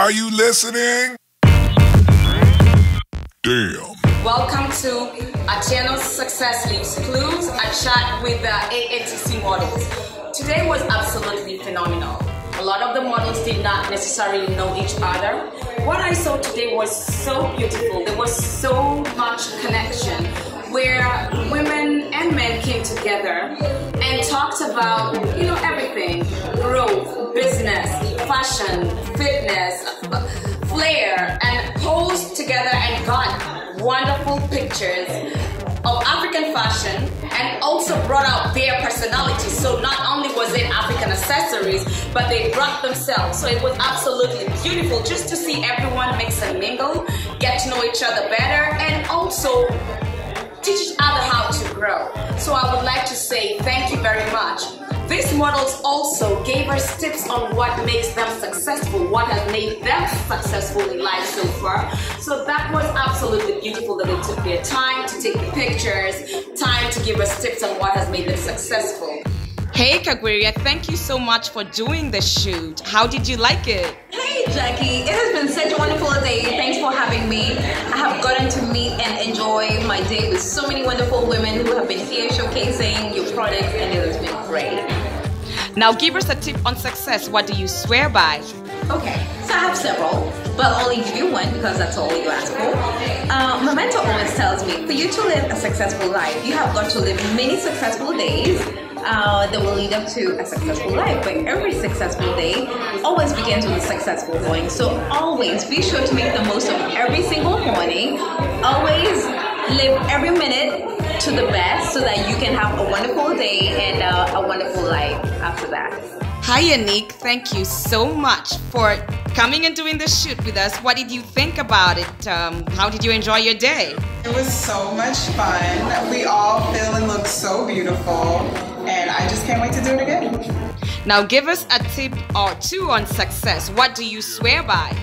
Are you listening? Damn. Welcome to Atieno'S Success Leaves Clues, a chat with the AATC models. Today was absolutely phenomenal. A lot of the models did not necessarily know each other. What I saw today was so beautiful. There was so much connection where women and men came together and talked about, everything: growth, business, fashion, fitness, flair, and posed together and got wonderful pictures of African fashion and also brought out their personalities. So not only was it African accessories, but they brought themselves. So it was absolutely beautiful just to see everyone mix and mingle, get to know each other better, and also teach each other how to grow. So I would like to say thank you very much. These models also gave us tips on what makes them successful, what has made them successful in life so far. So that was absolutely beautiful that they took their time to take the pictures, time to give us tips on what has made them successful. Hey Kagwiria, thank you so much for doing the shoot. How did you like it? Hey Jackie, it has been such a wonderful day. Thanks for having me. I have gotten to meet and enjoy my day with so many wonderful women who have been here showcasing your products, and it has been great. Now give us a tip on success. What do you swear by? Okay, so I have several, but I'll only give you one because that's all you ask for. My mentor always tells me, for you to live a successful life, you have got to live many successful days that will lead up to a successful life. But every successful day always begins with a successful morning. So always be sure to make the most of every single morning. Always live every minute to the best so that you can have a wonderful day and a wonderful life after that. Hi Yannick, thank you so much for coming and doing the shoot with us. What did you think about it? How did you enjoy your day? It was so much fun. We all feel and look so beautiful, and I just can't wait to do it again. Now give us a tip or two on success. What do you swear by?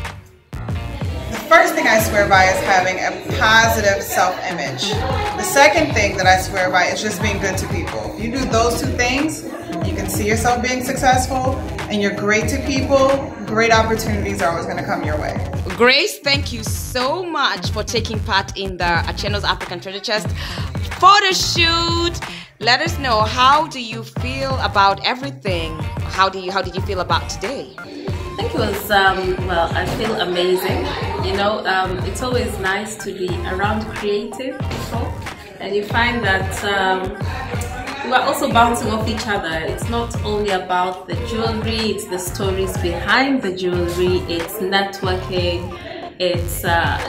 The first thing I swear by is having a positive self-image. The second thing that I swear by is just being good to people. If you do those two things, you can see yourself being successful and you're great to people, great opportunities are always going to come your way. Grace, thank you so much for taking part in the Atieno'S African Treasure Chest photo shoot. Let us know, how do you feel about everything? How did you feel about today? I think it was, well, I feel amazing. It's always nice to be around creative people, and you find that we're also bouncing off each other. It's not only about the jewelry, it's the stories behind the jewelry, it's networking, it's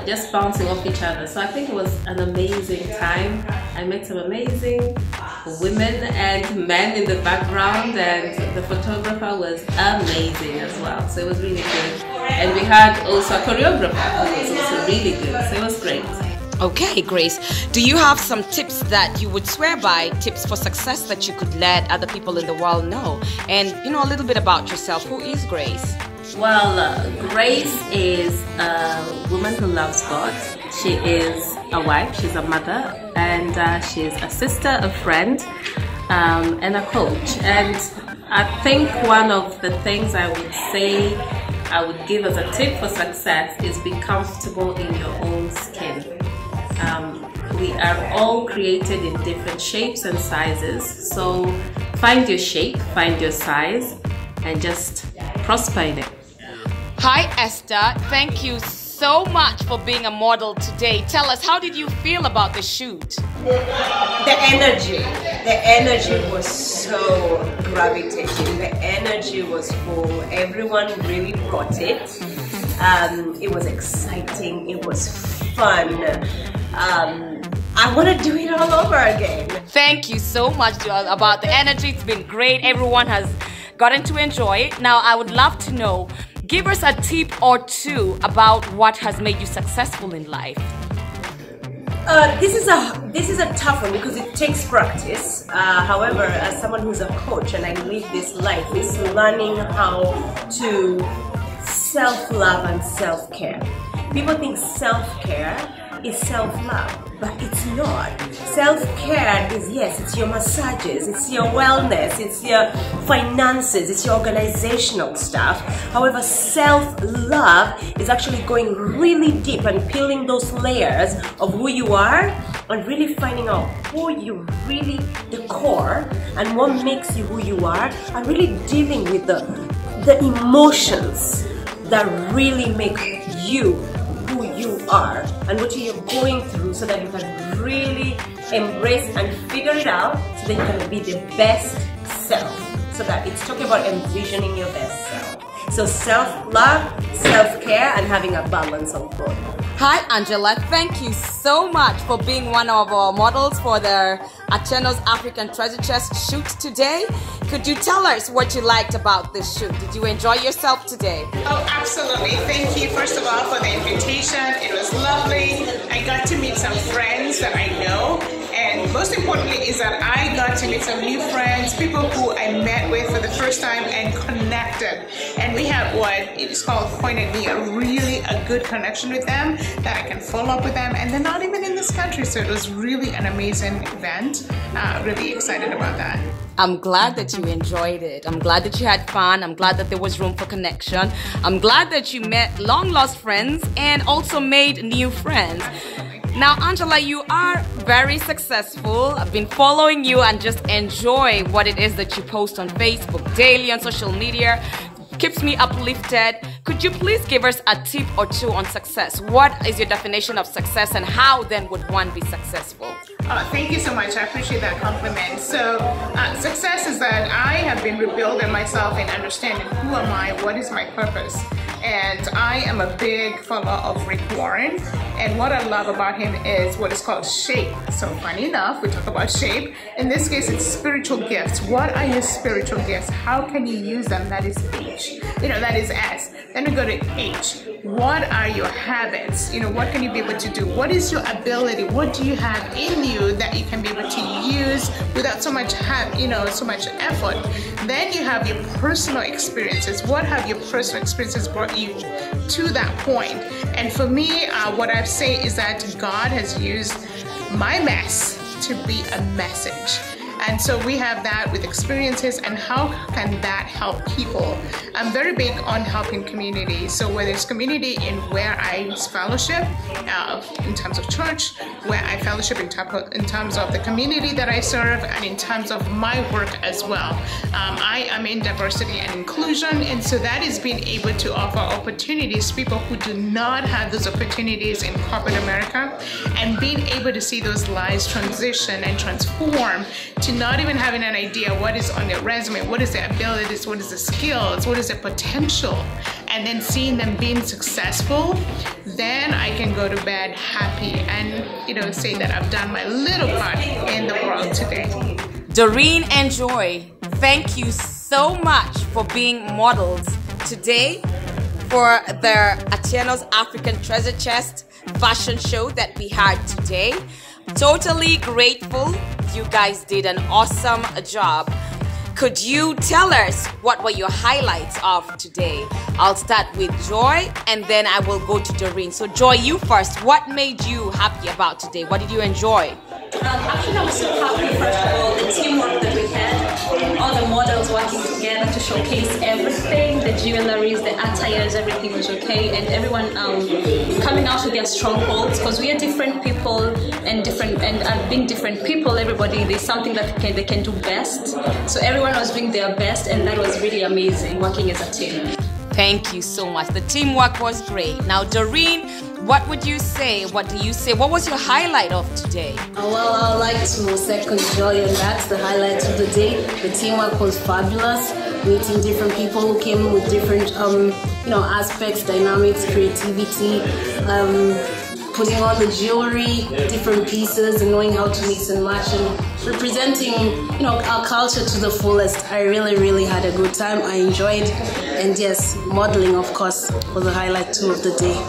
just bouncing off each other. So I think it was an amazing time. I met some amazing women and men in the background, and the photographer was amazing as well. So it was really good. And we had also a choreographer who was also really good. So it was great. Okay, Grace, do you have some tips that you would swear by, tips for success that you could let other people in the world know? And, a little bit about yourself. Who is Grace? Well, Grace is a woman who loves God. She is a wife, she's a mother, and she's a sister, a friend, and a coach. And I think one of the things I would say, I would give as a tip for success is be comfortable in your own skin. We are all created in different shapes and sizes, so find your shape, find your size, and just prosper in it. Hi Esther, thank you so much for being a model today. Tell us, how did you feel about the shoot? The energy was so gravitating. The energy was full. Everyone really brought it. It was exciting. It was fun. I want to do it all over again. Thank you so much about the energy. It's been great. Everyone has gotten to enjoy it. Now I would love to know, give us a tip or two about what has made you successful in life. This is a tough one because it takes practice. However, as someone who's a coach and I live this life, is learning how to self-love and self-care. People think self-care is self-love, but it's not. Self-care is, yes, it's your massages, it's your wellness, it's your finances, it's your organizational stuff. However, self-love is actually going really deep and peeling those layers of who you are and really finding out who you really, the core, and what makes you who you are, and really dealing with the emotions that really make you who you are and what you're going through, so that you can really embrace and figure it out, so that you can be the best self. So that it's talking about envisioning your best self. So self-love, self-care, and having a balance of both. Hi Angela, thank you so much for being one of our models for the Atieno'S African Treasure Chest shoot today. Could you tell us what you liked about this shoot? Did you enjoy yourself today? Oh, absolutely. Thank you, first of all, for the invitation. It was lovely. I got to meet some friends that I know. And most importantly is that I got to meet some new friends, people who I met with for the first time and connected. And we have what is called Koinonia, a good connection with them, that I can follow up with them. And they're not even in this country, so it was really an amazing event. Really excited about that. I'm glad that you enjoyed it. I'm glad that you had fun. I'm glad that there was room for connection. I'm glad that you met long lost friends and also made new friends. Now, Angela, you are very successful. I've been following you and just enjoy what it is that you post on Facebook daily, on social media. Keeps me uplifted. Could you please give us a tip or two on success? What is your definition of success, and how then would one be successful? Thank you so much. I appreciate that compliment. So success is that I have been rebuilding myself and understanding who am I, what is my purpose. And I am a big follower of Rick Warren. And what I love about him is what is called shape. So funny enough, we talk about shape. In this case, it's spiritual gifts. What are your spiritual gifts? How can you use them? That is H. That is S. Then we go to H. What are your habits? What can you be able to do? What is your ability? What do you have in you that you can be able to use without so much so much effort? Then you have your personal experiences. What have your personal experiences brought you to that point? And for me, what I say is that God has used my mess to be a message. And so we have that with experiences, and how can that help people? I'm very big on helping community. So whether it's community in where I fellowship, in terms of church, where I fellowship in terms of the community that I serve, and in terms of my work as well. I am in diversity and inclusion, and so that is being able to offer opportunities to people who do not have those opportunities in corporate America, and being able to see those lives transition and transform to not even having an idea what is on their resume, what is their abilities, what is the skills, what is the potential, and then seeing them being successful. Then I can go to bed happy and say that I've done my little part in the world today. Doreen and Joy, thank you so much for being models today for the Atieno'S African Treasure Chest fashion show that we had today. Totally grateful. You guys did an awesome job. Could you tell us what were your highlights of today? I'll start with Joy and then I will go to Doreen. So Joy, you first. What made you happy about today? What did you enjoy? Actually, I was so happy, first of all, the teamwork that we had, all the models working together to showcase everything, the jewelries, the attires, everything was okay, and everyone coming out with their strongholds, because we are different people and being different people, everybody, there's something that they can do best. So everyone was doing their best, and that was really amazing, working as a team. Thank you so much. The teamwork was great. Now, Doreen, what would you say? What do you say? What was your highlight of today? Well, I would like to second Joy, and that's the highlight of the day. The teamwork was fabulous. Meeting different people who came with different, aspects, dynamics, creativity, putting on the jewelry, different pieces, and knowing how to mix and match, and representing, our culture to the fullest. I really, really had a good time. I enjoyed, and yes, modeling, of course, was the highlight too of the day.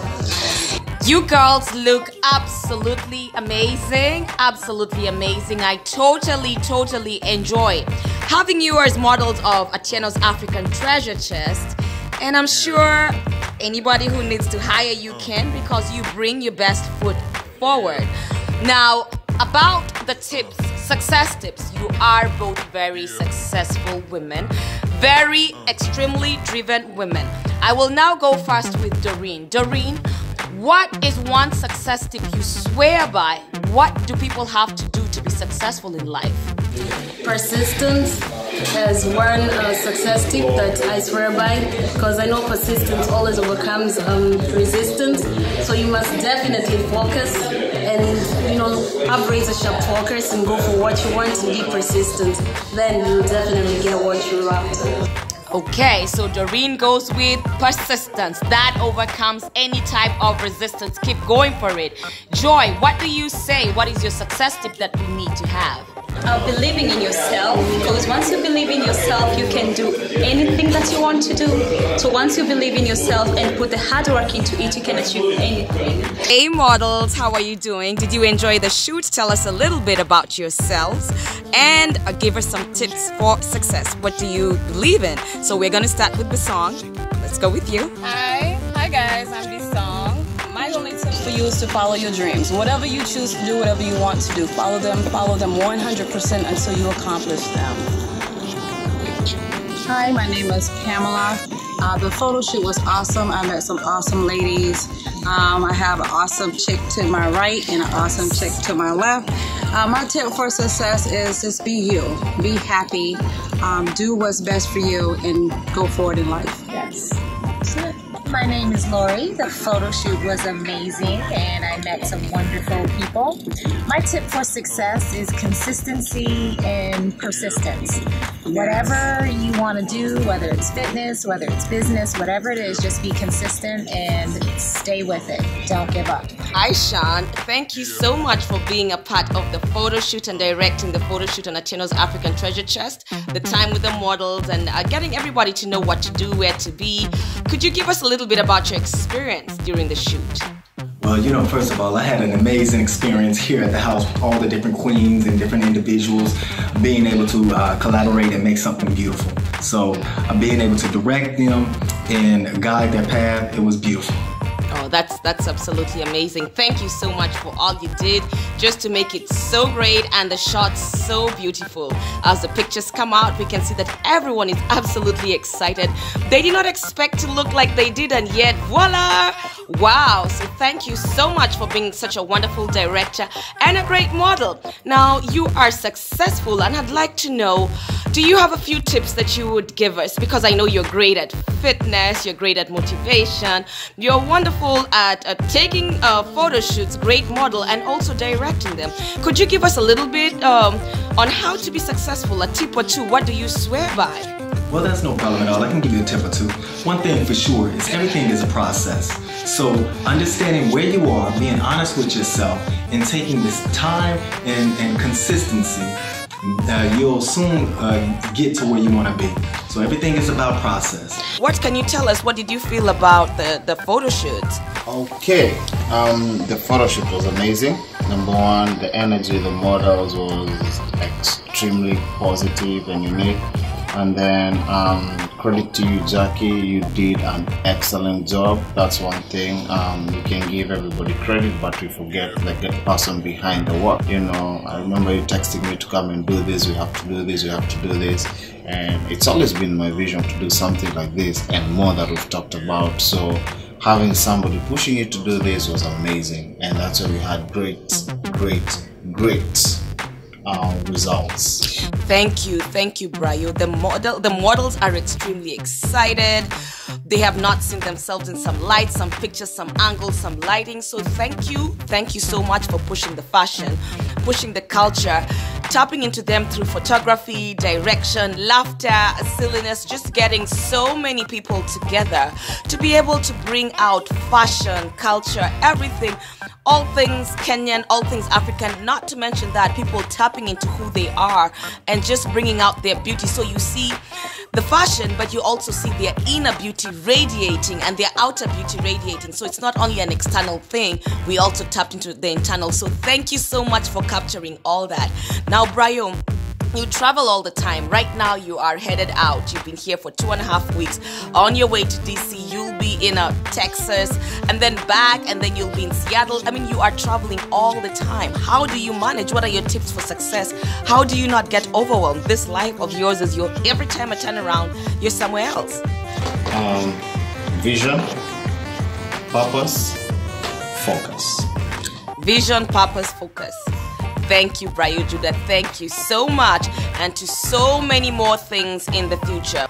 You girls look absolutely amazing. Absolutely amazing. I totally enjoy having you as models of Atieno'S African Treasure Chest. And I'm sure anybody who needs to hire you can, because you bring your best foot forward. Now, about the tips, success tips, you are both very successful women, very extremely driven women. I will now go first with Doreen. Doreen, what is one success tip you swear by? What do people have to do to be successful in life? Persistence is one success tip that I swear by, because I know persistence always overcomes resistance. So you must definitely focus and, you know, have razor-sharp focus and go for what you want and be persistent. Then you'll definitely get what you're after. Okay, so Doreen goes with persistence. That overcomes any type of resistance. Keep going for it. Joy, what do you say? What is your success tip that we need to have? Believing in yourself, because once you believe in yourself, you can do anything that you want to do. So once you believe in yourself and put the hard work into it, you can achieve anything. Hey models, how are you doing? Did you enjoy the shoot? Tell us a little bit about yourselves and give us some tips for success. What do you believe in? So we're gonna start with the song. Let's go with you. Hi guys, I'm Bisong. My only tip for you is to follow your dreams. Whatever you choose to do, whatever you want to do, follow them 100% until you accomplish them. Hi, my name is Pamela. The photo shoot was awesome. I met some awesome ladies. I have an awesome chick to my right and an awesome chick to my left. My tip for success is just be you, be happy, do what's best for you, and go forward in life. Yes. That's it. My name is Lori. The photo shoot was amazing and I met some wonderful people. My tip for success is consistency and persistence. Whatever you want to do, whether it's fitness, whether it's business, whatever it is, just be consistent and stay with it. Don't give up. Hi Sean, thank you so much for being a part of the photo shoot and directing the photo shoot on Atieno'S African Treasure Chest, the time with the models and getting everybody to know what to do, where to be. Could you give us a little bit about your experience during the shoot? Well, you know, first of all, I had an amazing experience here at the house with all the different queens and different individuals, being able to collaborate and make something beautiful. So being able to direct them and guide their path, it was beautiful. Oh, that's absolutely amazing. Thank you so much for all you did just to make it so great and the shots so beautiful. As the pictures come out, we can see that everyone is absolutely excited. They did not expect to look like they did, and yet voila! Wow, so thank you so much for being such a wonderful director and a great model. Now, you are successful and I'd like to know, do you have a few tips that you would give us? Because I know you're great at fitness, you're great at motivation, you're wonderful at taking photo shoots, great model, and also directing them. Could you give us a little bit on how to be successful, a tip or two? What do you swear by? Well, that's no problem at all. I can give you a tip or two. One thing for sure is everything is a process. So understanding where you are, being honest with yourself, and taking this time and consistency, you'll soon get to where you want to be. So everything is about process. What can you tell us? What did you feel about the photo shoot? Okay, the photo shoot was amazing. Number one, the energy of the models was extremely positive and unique. And then credit to you, Jackie, you did an excellent job. That's one thing. You can give everybody credit, but we forget the person behind the work. You know, I remember you texting me to come and do this, we have to do this, we have to do this. And it's always been my vision to do something like this and more that we've talked about. So having somebody pushing you to do this was amazing. And that's why we had great results. Thank you, Brayo. The models are extremely excited. They have not seen themselves in some lights, some pictures, some angles, some lighting. So thank you so much for pushing the fashion, pushing the culture, tapping into them through photography, direction, laughter, silliness, just getting so many people together to be able to bring out fashion, culture, everything, all things Kenyan, all things African, not to mention that people tapping into who they are and just bringing out their beauty. So you see the fashion, but you also see their inner beauty radiating and their outer beauty radiating. So it's not only an external thing, we also tapped into the internal. So thank you so much for capturing all that. Now, Brayo, You travel all the time. Right now you are headed out. You've been here for 2.5 weeks. On your way to DC, you'll be in Texas and then back, and then you'll be in Seattle. I mean, you are traveling all the time. How do you manage? What are your tips for success? How do you not get overwhelmed? This life of yours is every time I turn around, you're somewhere else. Vision, purpose, focus. Vision, purpose, focus. Thank you, Brayo Judah. Thank you so much, and to so many more things in the future.